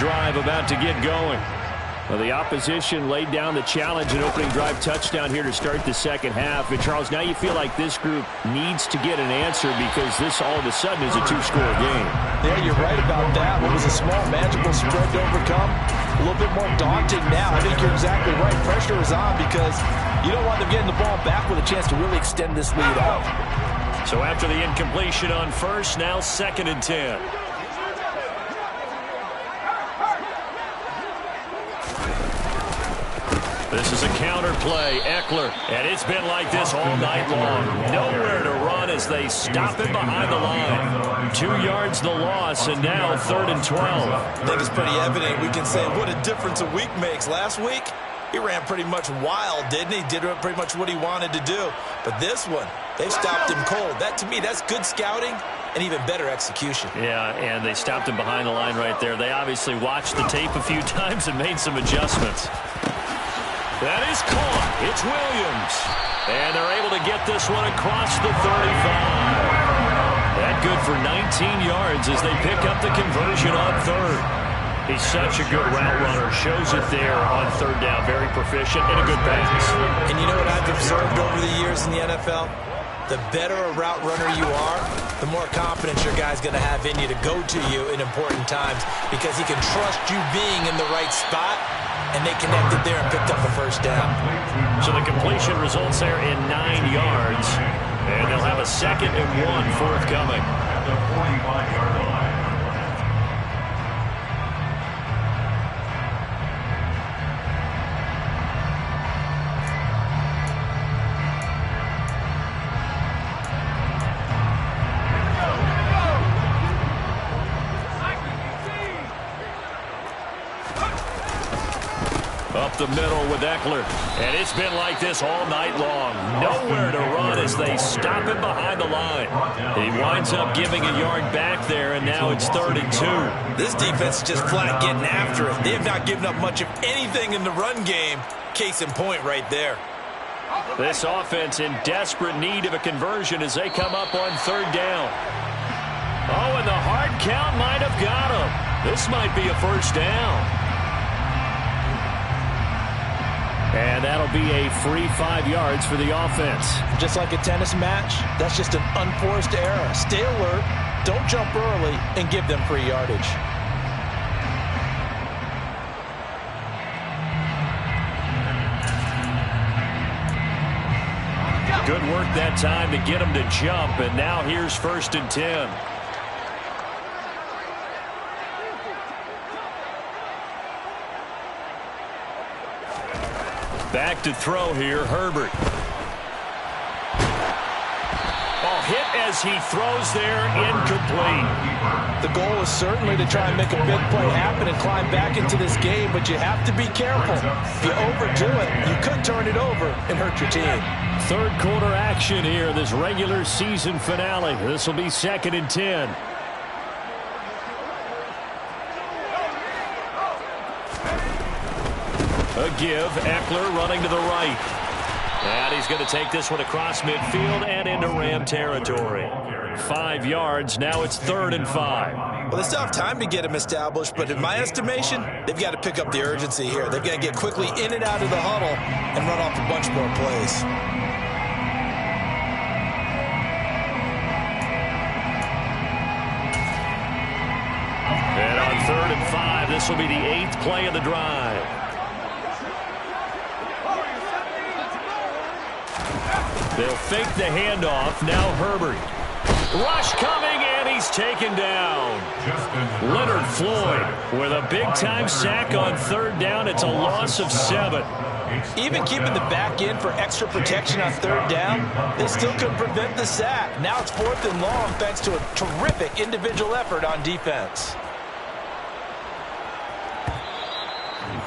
drive about to get going. Well, the opposition laid down the challenge, an opening drive touchdown here to start the second half. And, Charles, now you feel like this group needs to get an answer because this all of a sudden is a two-score game. Yeah, you're right about that. What was a small, manageable spread to overcome, a little bit more daunting now. I think you're exactly right. Pressure is on because you don't want them getting the ball back with a chance to really extend this lead out. So after the incompletion on first, now 2nd and 10. This is a counter play, Ekeler, and it's been like this all night long. Nowhere to run as they stop him behind the line. 2 yards the loss, and now 3rd and 12. I think it's pretty evident. We can say what a difference a week makes. Last week, he ran pretty much wild, didn't he? Did pretty much what he wanted to do. But this one, they stopped him cold. That, to me, that's good scouting and even better execution. Yeah, and they stopped him behind the line right there. They obviously watched the tape a few times and made some adjustments. That is caught. It's Williams. And they're able to get this one across the 35. That good for 19 yards as they pick up the conversion on 3rd. He's such a good route runner. Shows it there on 3rd down. Very proficient and a good pass. And you know what I've observed over the years in the NFL? The better a route runner you are, the more confidence your guy's going to have in you to go to you in important times because he can trust you being in the right spot. And they connected there and picked up the first down. So the completion results there in 9 yards. And they'll have a 2nd and 1 forthcoming. At the 45-yard line. Up the middle with Ekeler. And it's been like this all night long. Nowhere to run as they stop him behind the line. He winds up giving a yard back there, and now it's 3rd and 2. This defense is just flat getting after it. They have not given up much of anything in the run game. Case in point right there. This offense in desperate need of a conversion as they come up on 3rd down. Oh, and the hard count might have got him. This might be a first down. And that'll be a free 5 yards for the offense. Just like a tennis match, that's just an unforced error. Stay alert, don't jump early, and give them free yardage. Good work that time to get him to jump, and now here's 1st and 10. Back to throw here, Herbert. Oh, hit as he throws there, incomplete. The goal is certainly to try and make a big play happen and climb back into this game, but you have to be careful. If you overdo it, you could turn it over and hurt your team. 3rd quarter action here, this regular season finale. This will be 2nd and 10. A give, Ekeler running to the right. And he's going to take this one across midfield and into Ram territory. 5 yards, now it's 3rd and 5. Well, they still have time to get him established, but in my estimation, they've got to pick up the urgency here. They've got to get quickly in and out of the huddle and run off a bunch more plays. And on 3rd and 5, this will be the 8th play of the drive. They'll fake the handoff. Now Herbert. Rush coming, and he's taken down. Leonard Floyd with a big-time sack on 3rd down. It's a loss of 7. Even keeping the back in for extra protection on 3rd down, they still couldn't prevent the sack. Now it's 4th and long thanks to a terrific individual effort on defense.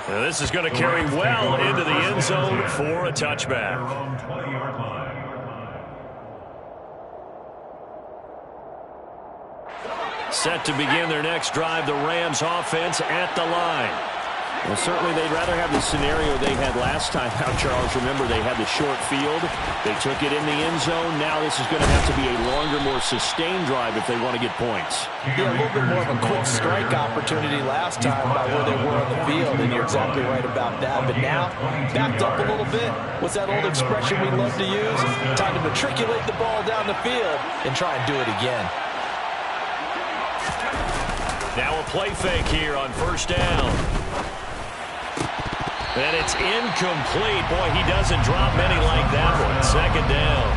Now this is going to carry well into the end zone for a touchback. Set to begin their next drive, the Rams offense at the line. Well, certainly they'd rather have the scenario they had last time out, Charles. Remember, they had the short field. They took it in the end zone. Now this is going to have to be a longer, more sustained drive if they want to get points. Yeah, a little bit more of a quick strike opportunity last time by where they were on the field, and you're exactly right about that. But now, backed up a little bit. What's that old expression we love to use? Time to matriculate the ball down the field and try and do it again. Now a play fake here on first down. And it's incomplete. Boy, he doesn't drop many like that one. Second down.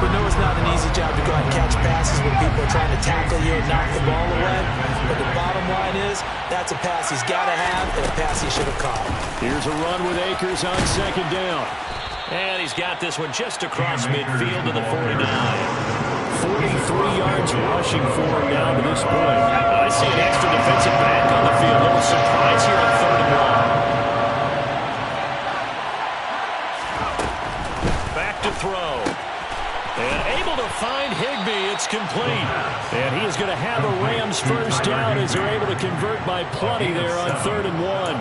We know it's not an easy job to go out and catch passes when people are trying to tackle you and knock the ball away. But the bottom line is, that's a pass he's got to have and a pass he should have caught. Here's a run with Akers on second down. And he's got this one just across midfield to the 49. 43 yards rushing for him down to this point. I see an extra defensive back on the field. A little surprise here on 3rd and 1. To throw. And able to find Higbee. It's complete. And he is going to have a Rams first down as they're able to convert by plenty there on 3rd and 1.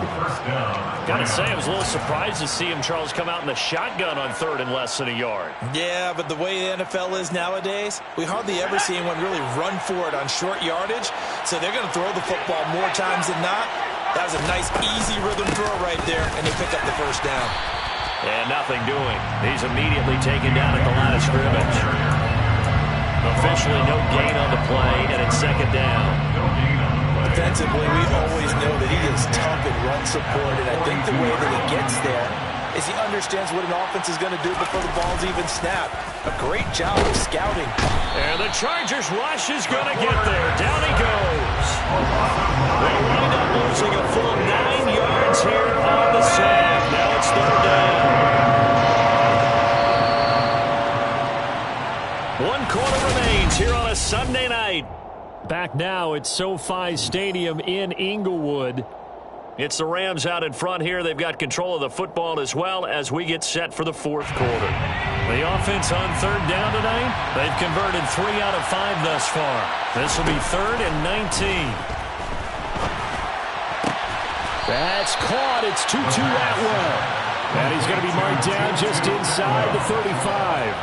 Got to say, I was a little surprised to see him, Charles, come out in the shotgun on 3rd and less than a yard. Yeah, but the way the NFL is nowadays, we hardly ever see anyone really run for it on short yardage. So they're going to throw the football more times than not. That was a nice, easy rhythm throw right there, and they pick up the first down. And nothing doing. He's immediately taken down at the line of scrimmage. Officially no gain on the play, and it's second down. Defensively, we always know that he is tough in run support, and I think the way that he gets there is he understands what an offense is going to do before the ball's even snapped. A great job of scouting. And the Chargers rush is going to get there. Down he goes. They wind up losing a full 9 yards here on the sack. Now it's 3rd down. 1 quarter remains here on a Sunday night. Back now at SoFi Stadium in Inglewood. It's the Rams out in front here. They've got control of the football as well as we get set for the 4th quarter. The offense on 3rd down tonight. They've converted 3 out of 5 thus far. This will be 3rd and 19. That's caught. It's Tutu Atwell. And he's going to be marked down just inside the 35.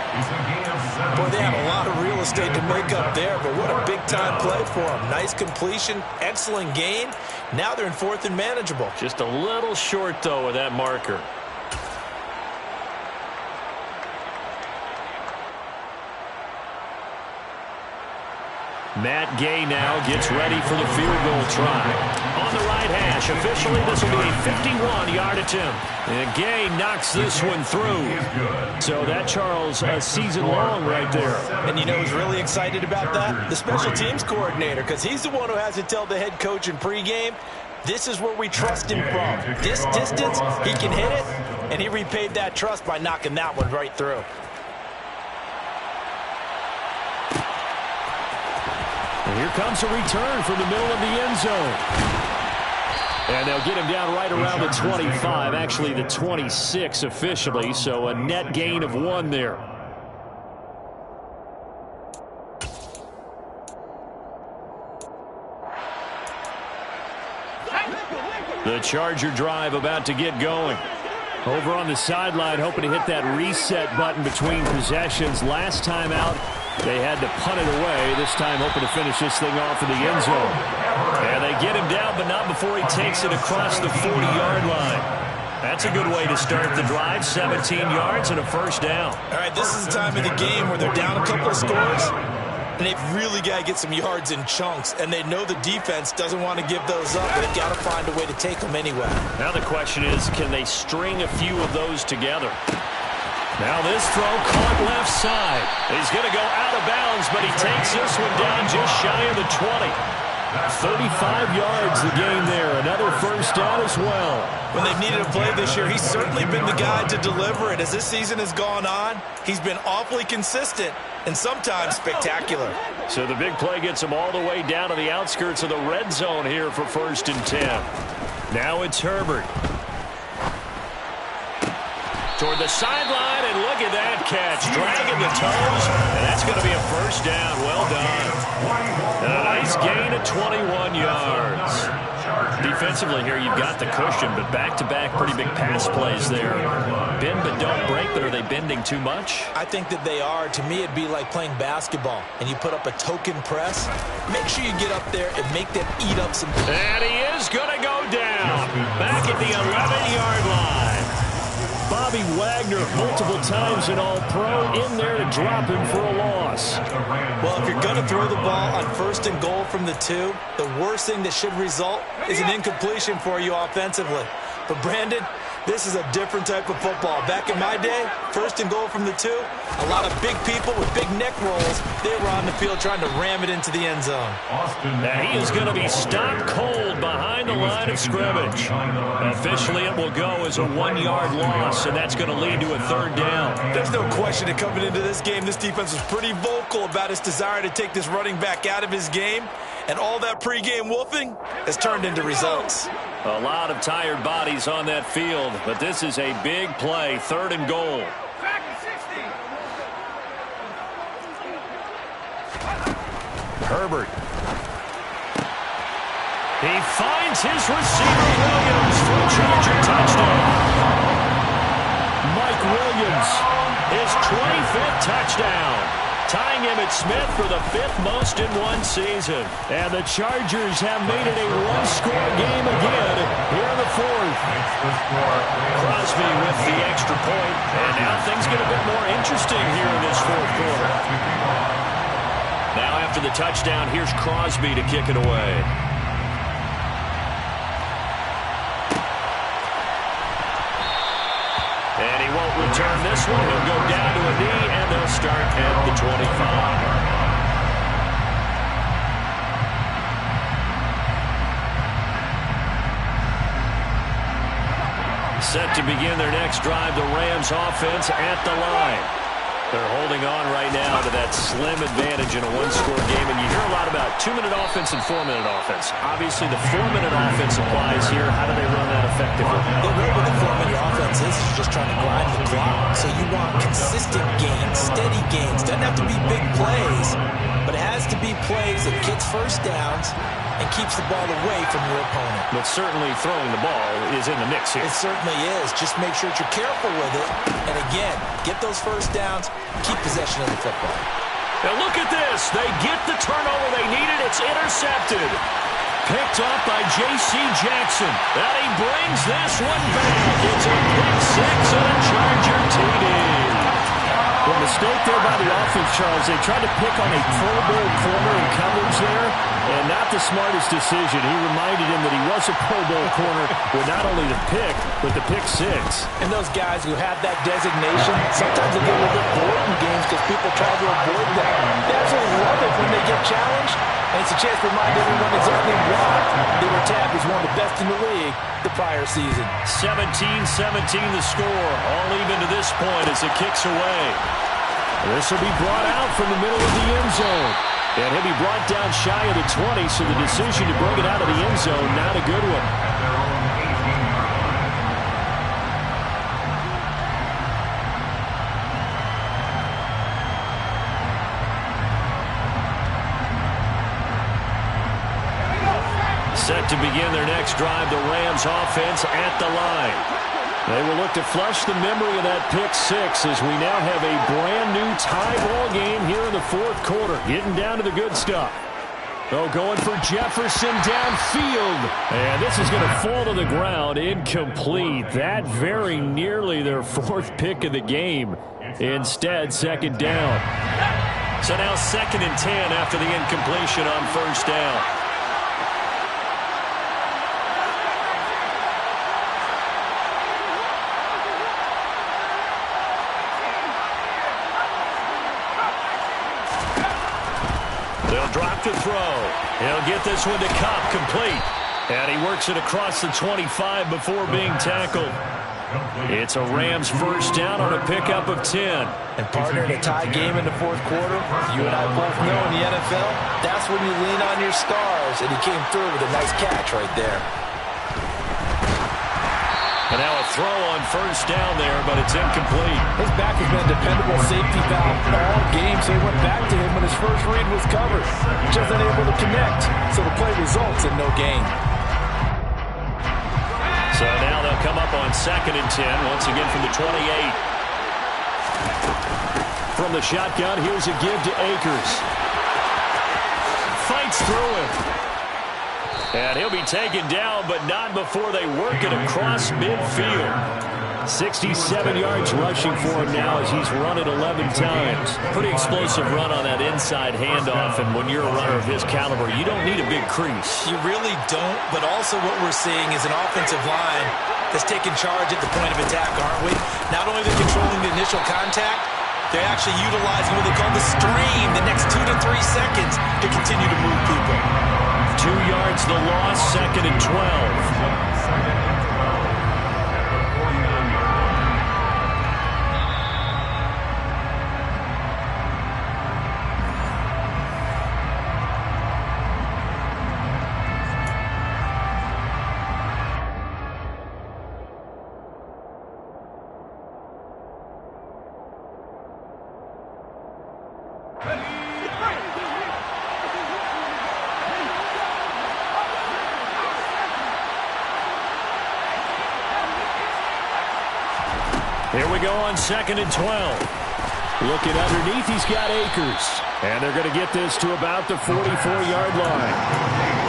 Boy, they have a lot of real estate to make up there, but what a big-time play for them. Nice completion, excellent gain. Now they're in 4th and manageable. Just a little short, though, of that marker. Matt Gay now gets ready for the field goal try. On the right hash, officially this will be a 51-yard attempt. And Gay knocks this one through. So that, Charles, a season long right there. And you know who's really excited about that? The special teams coordinator, because he's the one who has to tell the head coach in pregame, this is where we trust him from. This distance, he can hit it, and he repaid that trust by knocking that one right through. And here comes a return from the middle of the end zone. And they'll get him down right around the 25, actually the 26 officially, so a net gain of 1 there. The Charger drive about to get going. Over on the sideline, hoping to hit that reset button between possessions. Last time out, they had to punt it away. This time, hoping to finish this thing off in the end zone. And they get him down, but not before he takes it across the 40-yard line. That's a good way to start the drive. 17 yards and a first down. All right, this is the time of the game where they're down a couple of scores, and they've really got to get some yards in chunks, and they know the defense doesn't want to give those up, but they've got to find a way to take them anyway. Now the question is, can they string a few of those together? Now this throw caught left side. He's going to go out of bounds, but he takes this one down just shy of the 20. 35 yards the gain there. Another first down as well. When they've needed a play this year, he's certainly been the guy to deliver it. As this season has gone on, he's been awfully consistent and sometimes spectacular. So the big play gets him all the way down to the outskirts of the red zone here for 1st and 10. Now it's Herbert. Toward the sideline, and look at that catch. Dragging the toes, and that's going to be a first down. Well done. And a nice gain of 21 yards. Defensively here, you've got the cushion, but back-to-back pretty big pass plays there. Bend but don't break, but are they bending too much? I think that they are. To me, it'd be like playing basketball, and you put up a token press. Make sure you get up there and make them eat up some. And he is going to go down. Back at the 11-yard line. Bobby Wagner, multiple times an All-Pro, in there to drop him for a loss. Well, if you're going to throw the ball on 1st and goal from the 2, the worst thing that should result is an incompletion for you offensively. But, Brandon, this is a different type of football. Back in my day, 1st and goal from the 2, a lot of big people with big neck rolls, they were on the field trying to ram it into the end zone. Now he is going to be stopped cold behind the line of scrimmage. Officially, it will go as a 1-yard loss, and that's going to lead to a 3rd down. There's no question that coming into this game, this defense was pretty vocal about its desire to take this running back out of his game, and all that pregame wolfing has turned into results. A lot of tired bodies on that field, but this is a big play, 3rd and goal. Herbert. He finds his receiver, Williams, for a Charger touchdown. Mike Williams, his 25th touchdown, tying Emmitt Smith for the 5th most in one season. And the Chargers have made it a one-score game again here in the 4th. Crosby with the extra point, and now things get a bit more interesting here in this 4th quarter. Now after the touchdown, here's Crosby to kick it away. And he won't return this one. He'll go down to a knee, and they'll start at the 25. Set to begin their next drive, the Rams offense at the line. They're holding on right now to that slim advantage in a one-score game, and you hear a lot about 2-minute offense and 4-minute offense. Obviously, the 4-minute offense applies here. How do they run that effectively? The way with the 4-minute offense is you're just trying to grind the clock. So you want consistent gains, steady gains. Doesn't have to be big plays, but it has to be plays that gets first downs and keeps the ball away from your opponent. But certainly throwing the ball is in the mix here. It certainly is. Just make sure that you're careful with it. And again, get those first downs, keep possession of the football. Now look at this. They get the turnover they needed. It's intercepted. Picked up by J.C. Jackson. And he brings this one back. It's a pick 6 on a Charger TD. The mistake there by the offense, Charles, they tried to pick on a Pro Bowl corner in coverage there, and not the smartest decision. He reminded him that he was a Pro Bowl corner with not only the pick, but the pick 6. And those guys who have that designation, sometimes they get a little bit bored in games because people try to avoid that. They absolutely love it when they get challenged, and it's a chance to remind everyone exactly why they were tagged as one of the best in the league the prior season. 17-17 the score. All even to this point as it kicks away. This will be brought out from the middle of the end zone. And he'll be brought down shy of the 20, so the decision to bring it out of the end zone, not a good one. Set to begin their next drive, the Rams offense at the line. They will look to flush the memory of that pick 6 as we now have a brand new tie ball game here in the 4th quarter. Getting down to the good stuff. Oh, going for Jefferson downfield. And this is going to fall to the ground incomplete. That very nearly their 4th pick of the game. Instead, 2nd down. So now 2nd and 10 after the incompletion on 1st down. Drop to throw. He'll get this one to Kupp, complete. And he works it across the 25 before being tackled. It's a Rams 1st down on a pickup of 10. And partner, in a tie game in the 4th quarter, you and I both know in the NFL, that's when you lean on your stars. And he came through with a nice catch right there. And now a throw on 1st down there, but it's incomplete. His back has been a dependable safety valve all game, so he went back to him when his first read was covered. Just unable to connect, so the play results in no gain. they'll come up on 2nd and 10, once again from the 28. From the shotgun, here's a give to Akers. Fights through it. And he'll be taken down, but not before they work it across midfield. 67 yards rushing for him now as he's run it 11 times. Pretty explosive run on that inside handoff, and when you're a runner of his caliber, you don't need a big crease. You really don't, but also what we're seeing is an offensive line that's taking charge at the point of attack, aren't we? Not only are they controlling the initial contact, they're actually utilizing what they call the stream, the next 2 to 3 seconds to continue to move people. 2 yards the loss, 2nd and 12. Here we go on 2nd and 12. Looking underneath, he's got Akers. And they're going to get this to about the 44-yard line.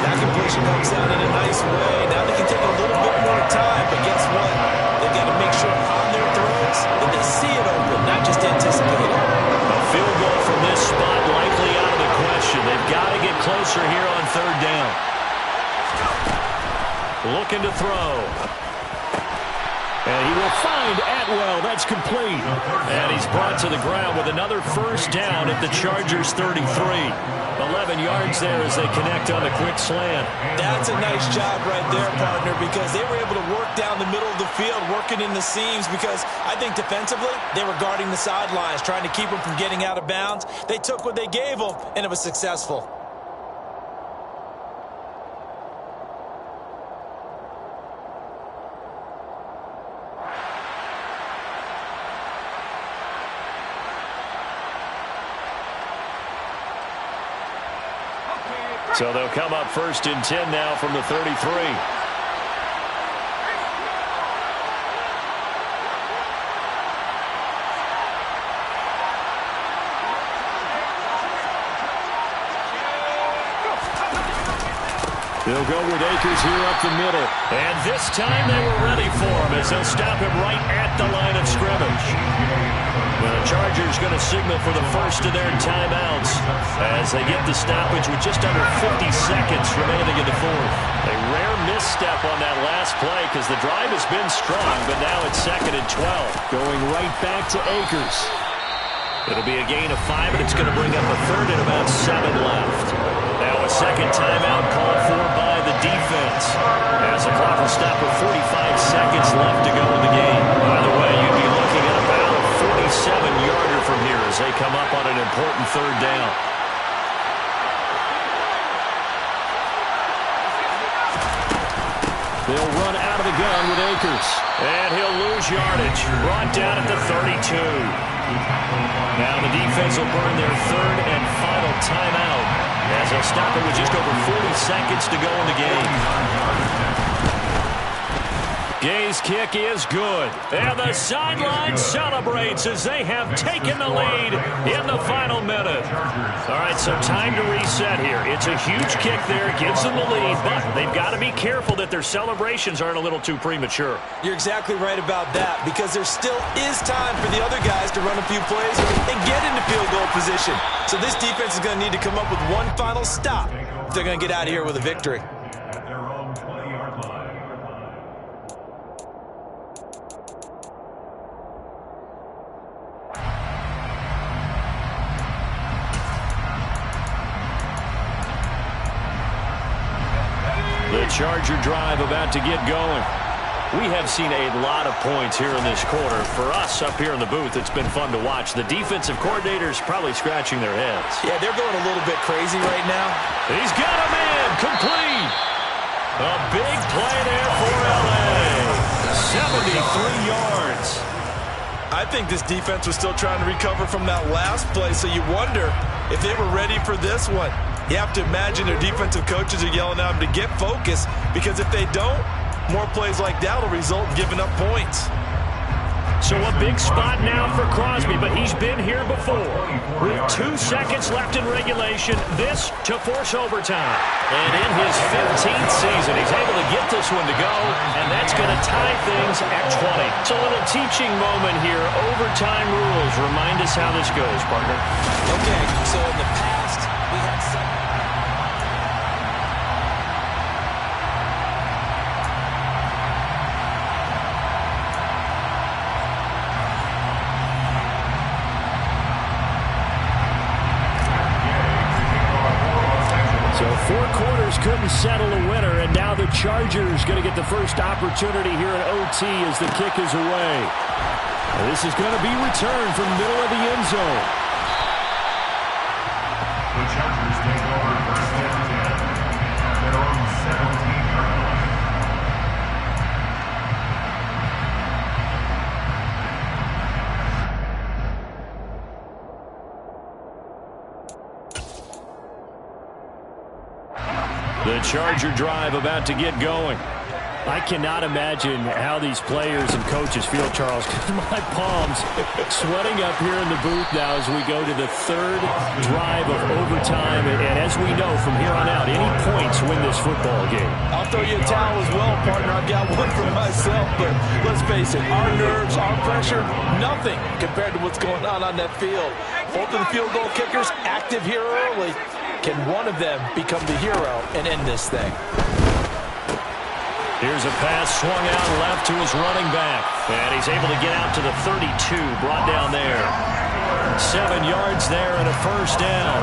That completion comes out in a nice way. Now they can take a little bit more time, but guess what? They've got to make sure on their throws that they see it open, not just anticipate it. A field goal from this spot likely out of the question. They've got to get closer here on 3rd down. Looking to throw. And he will find Atwell. That's complete. And he's brought to the ground with another 1st down at the Chargers' 33. 11 yards there as they connect on the quick slant. That's a nice job right there, partner, because they were able to work down the middle of the field, working in the seams, because I think defensively they were guarding the sidelines, trying to keep them from getting out of bounds. They took what they gave them, and it was successful. So they'll come up 1st and 10 now from the 33. They'll go with Akers here up the middle. And this time they were ready for him as they'll stop him right at the line of scrimmage. Well, the Chargers going to signal for the first of their timeouts as they get the stoppage with just under 50 seconds remaining in the 4th. A rare misstep on that last play because the drive has been strong, but now it's 2nd and 12. Going right back to Akers. It'll be a gain of 5, and it's going to bring up a 3rd and about 7 left. Now a 2nd timeout called for by the defense as the clock will stop with 45 seconds left to go in the game. By the way, you'd be looking at about a 47-yarder from here as they come up on an important 3rd down. They'll run out of the gun with Akers. And he'll lose yardage. Brought down at the 32. Now the defense will burn their 3rd and final timeout as they'll stop it with just over 40 seconds to go in the game. Gay's kick is good. And the sideline celebrates as they have taken the lead in the final minute. All right, so time to reset here. It's a huge kick there. Gives them the lead, but they've got to be careful that their celebrations aren't a little too premature. You're exactly right about that, because there still is time for the other guys to run a few plays and get into field goal position. So this defense is going to need to come up with one final stop if they're going to get out of here with a victory. The Charger drive about to get going. We have seen a lot of points here in this quarter. For us up here in the booth, it's been fun to watch. The defensive coordinators probably scratching their heads. Yeah, they're going a little bit crazy right now. He's got a man complete. A big play there for L.A. 73 yards. I think this defense was still trying to recover from that last play, so you wonder if they were ready for this one. You have to imagine their defensive coaches are yelling at them to get focused, because if they don't, more plays like that will result in giving up points. So a big spot now for Crosby, but he's been here before. With 2 seconds left in regulation, this to force overtime. And in his 15th season, he's able to get this one to go, and that's going to tie things at 20. It's a little teaching moment here. Overtime rules. Remind us how this goes, partner. Okay, so in the past, we had some... So 4 quarters couldn't settle a winner, and now the Chargers going to get the first opportunity here at OT as the kick is away. And this is going to be returned from the middle of the end zone. The Chargers take over first and 10. Their own 17-yard line. The Charger drive about to get going. I cannot imagine how these players and coaches feel, Charles. My palms sweating up here in the booth now as we go to the 3rd drive of overtime. And as we know from here on out, any points win this football game. I'll throw you a towel as well, partner. I've got one for myself, but let's face it, our nerves, our pressure, nothing compared to what's going on that field. Both of the field goal kickers active here early. Can one of them become the hero and end this thing? Here's a pass swung out left to his running back. And he's able to get out to the 32, brought down there. 7 yards there and a first down.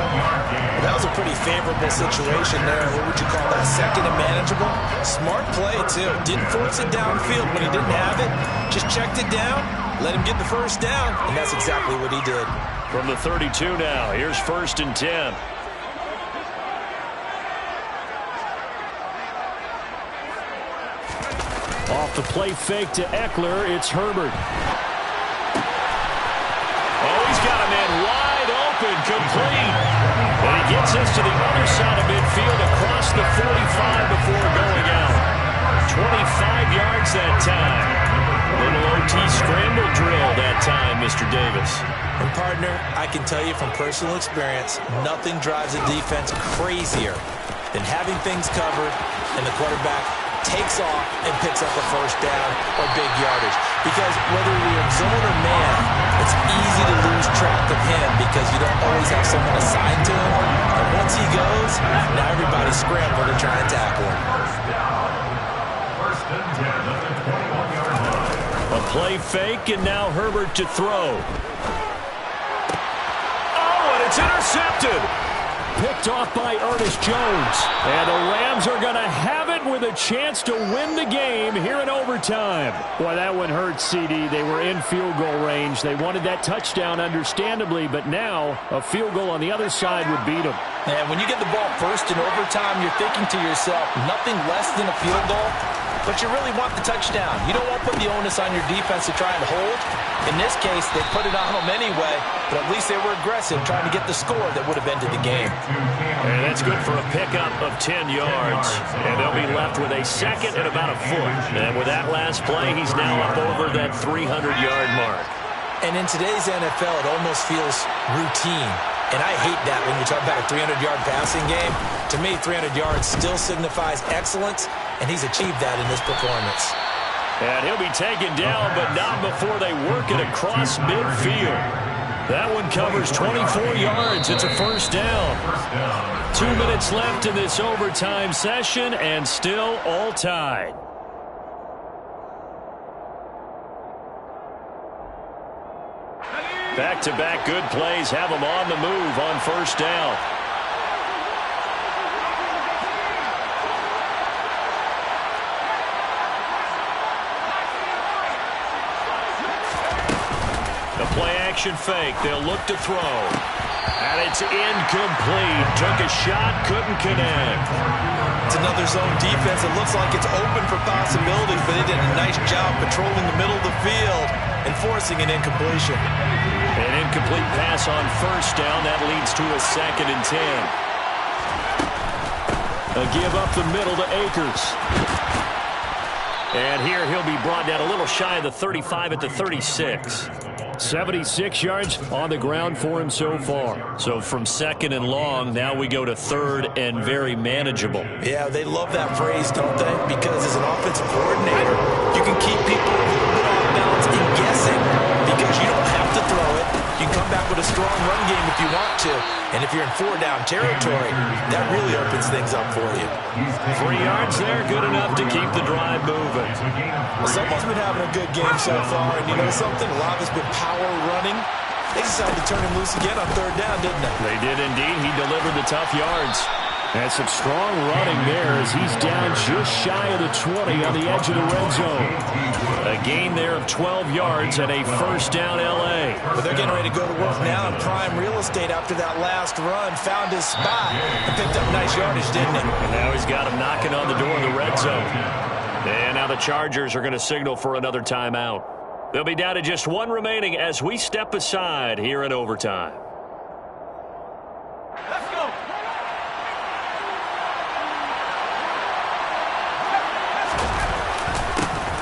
That was a pretty favorable situation there. What would you call that? Second and manageable? Smart play, too. Didn't force it downfield when he didn't have it. Just checked it down, let him get the first down, and that's exactly what he did. From the 32 now, here's 1st and 10. Off the play fake to Eckler, it's Herbert. Oh, he's got a man wide open, complete. And he gets us to the other side of midfield across the 45 before going out. 25 yards that time. Little OT scramble drill that time, Mr. Davis. And, partner, I can tell you from personal experience, nothing drives a defense crazier than having things covered and the quarterback takes off and picks up a first down or big yardage. Because whether you're in zone or man, it's easy to lose track of him because you don't always have someone assigned to him. And once he goes, now everybody's scrambling to try and tackle him. First and 10 at the 21-yard line. A play fake, and now Herbert to throw. Oh, and it's intercepted. Picked off by Ernest Jones. And the Rams are going to have it with a chance to win the game here in overtime. Boy, that one hurt, CD. They were in field goal range. They wanted that touchdown, understandably, but now a field goal on the other side would beat them. And when you get the ball first in overtime, you're thinking to yourself, nothing less than a field goal, but you really want the touchdown. You don't want to put the onus on your defense to try and hold. In this case, they put it on them anyway, but at least they were aggressive, trying to get the score that would have ended the game. And that's good for a pickup of 10 yards. And they'll be left with a second and about a foot. And with that last play, he's now up over that 300-yard mark. And in today's NFL, it almost feels routine. And I hate that when you talk about a 300-yard passing game. To me, 300 yards still signifies excellence, and he's achieved that in this performance. And he'll be taken down, but not before they work it across midfield. That one covers 24 yards. It's a first down. 2 minutes left in this overtime session, and still all tied. Back-to-back good plays have them on the move on first down. The play-action fake. They'll look to throw. And it's incomplete. Took a shot, couldn't connect. It's another zone defense. It looks like it's open for possibilities, but they did a nice job patrolling the middle of the field and forcing an incompletion. An incomplete pass on first down. That leads to a 2nd and 10. A give up the middle to Akers. And here he'll be brought down a little shy of the 35 at the 36. 76 yards on the ground for him so far. So from second and long, now we go to third and very manageable. Yeah, they love that phrase, don't they? Because as an offensive coordinator, you can keep people a little bit off balance and guessing because you don't have to throw it. You can come back with a strong run game if you want to. And if you're in 4-down territory, that really opens things up for you. 3 yards there, good enough to keep the drive moving. Well, someone's been having a good game so far, and you know something? A lot of it's been power running. They decided to turn him loose again on 3rd down, didn't they? They did indeed. He delivered the tough yards. And some strong running there as he's down just shy of the 20 on the edge of the red zone. A gain there of 12 yards and a first down L.A. But they're getting ready to go to work now in prime real estate after that last run. Found his spot and picked up nice yardage, didn't he? And now he's got him knocking on the door of the red zone. And now the Chargers are going to signal for another timeout. They'll be down to just one remaining as we step aside here in overtime. Let's go.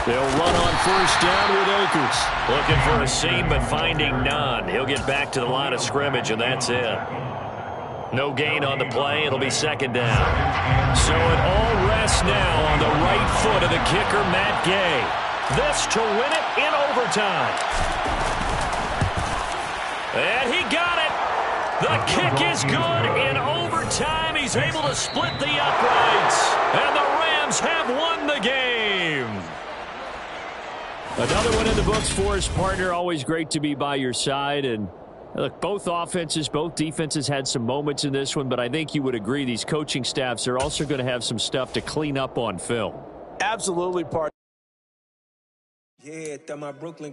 They'll run on first down with Akers. Looking for a seam, but finding none. He'll get back to the line of scrimmage, and that's it. No gain on the play. It'll be second down. So it all rests now on the right foot of the kicker, Matt Gay. This to win it in overtime. And he got it. The kick is good in overtime. He's able to split the uprights. And the Rams have won the game. Another one in the books for his partner. Always great to be by your side. And look, both offenses, both defenses had some moments in this one, but I think you would agree these coaching staffs are also going to have some stuff to clean up on film. Absolutely, partner. Yeah, my Brooklyn